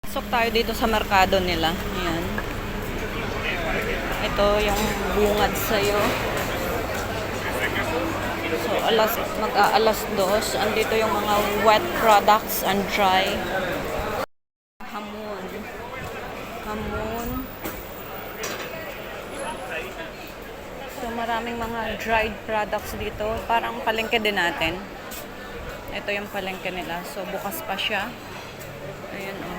Pasok tayo dito sa merkado nila. Ayan. Ito yung bungad sa'yo. So, mag-aalas dos. Andito yung mga wet products and dry. Hamon. Hamon. So, maraming mga dried products dito. Parang palengke din natin. Ito yung palengke nila. So, bukas pa siya. Ayan o.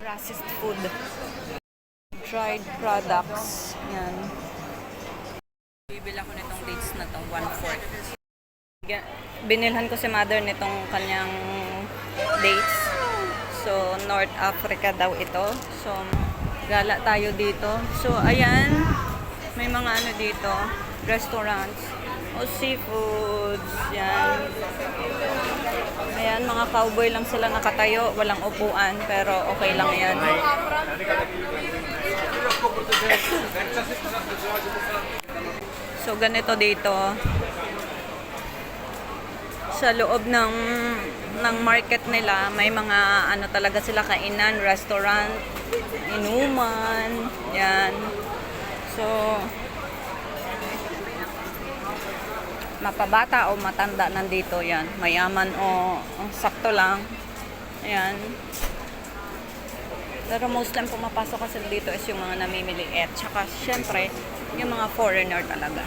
Processed food. Dried products. Yan. Bibili ako nitong dates na to, 1/4. Binilhan ko si mother nitong kanyang dates. So, North Africa daw ito. So, gala tayo dito. So, ayan. May mga ano dito. Restaurants. O, seafoods. Yan. Ayan, mga cowboy lang sila nakatayo. Walang upuan. Pero okay lang yan. So, ganito dito. Sa loob ng market nila, may mga ano talaga sila kainan, restaurant, inuman, yan. So, mapabata o matanda nandito yan. Mayaman o sakto lang. Ayan. Pero most time pumapasok kasi dito is yung mga namimili. At saka, syempre, yung mga foreigner talaga.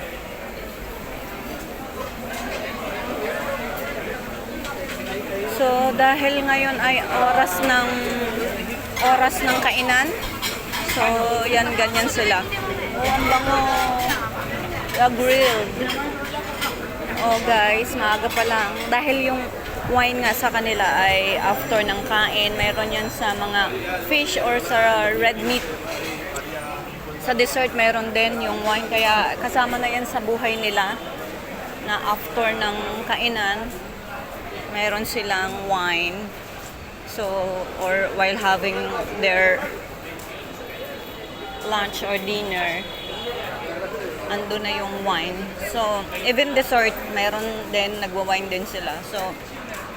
So, dahil ngayon ay oras ng kainan. So, yan, ganyan sila. Oh, ang bango. The grilled. Oh, guys, maaga pa lang. Dahil yung wine nga sa kanila ay after ng kain. Mayroon yan sa mga fish or sa red meat. Sa dessert, mayroon din yung wine. Kaya kasama na yan sa buhay nila na after ng kainan, mayroon silang wine. So, or while having their lunch or dinner, ando na yung wine. So, even dessert, mayroon din, nagwa-wine din sila. So,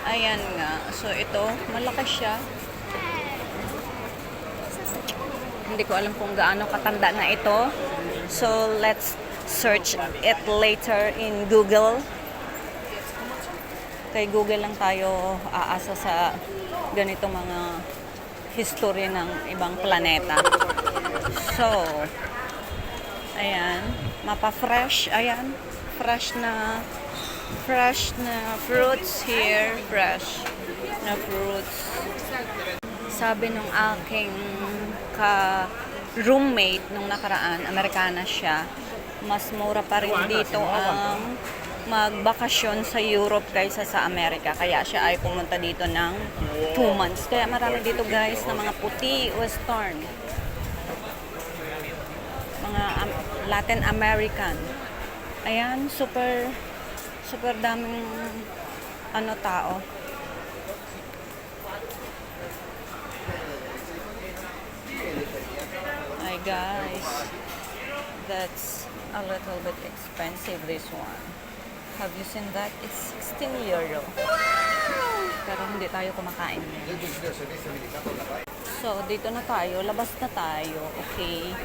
ayan nga. So, ito, malaki siya. Hindi ko alam kung gaano katanda na ito. So, let's search it later in Google. Kay Google lang tayo aasa sa ganitong mga history ng ibang planeta. So, ayan. Mapa-fresh. Ayan. Fresh na fruits here. Fresh na fruits. Sabi nung aking ka-roommate nung nakaraan, Amerikana siya, mas mura pa rin dito ang magbakasyon sa Europe kaysa sa Amerika. Kaya siya ay pumunta dito ng 2 months. Kaya marami dito guys na mga puti, western. Mga Latin American. Ayan, super daming tao. Hi guys. That's a little bit expensive, this one. Have you seen that? It's 16 euro. Pero hindi tayo kumakain. So, dito na tayo. Labas na tayo. Okay.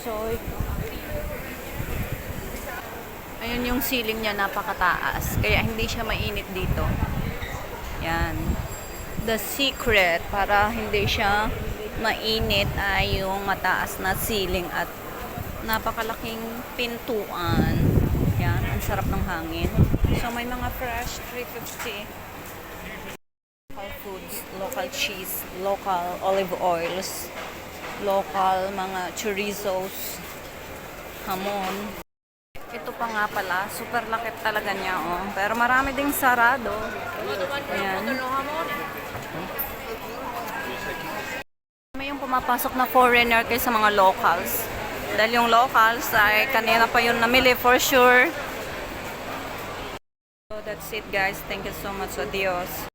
So, ayun yung ceiling niya, napakataas. Kaya hindi siya mainit dito. Yan. The secret para hindi siya mainit ay yung mataas na ceiling at napakalaking pintuan. Yan, ang sarap ng hangin. So, may mga fresh 350. Local foods, local cheese, local olive oils, local mga chorizos, hamon. Ito pa nga pala, super laki talaga niya, oh. Pero marami ding sarado. Ayan. May yung pumapasok na foreigner kaysa mga locals. Dahil yung locals ay kanina pa yun namili for sure. So that's it guys. Thank you so much. Adios.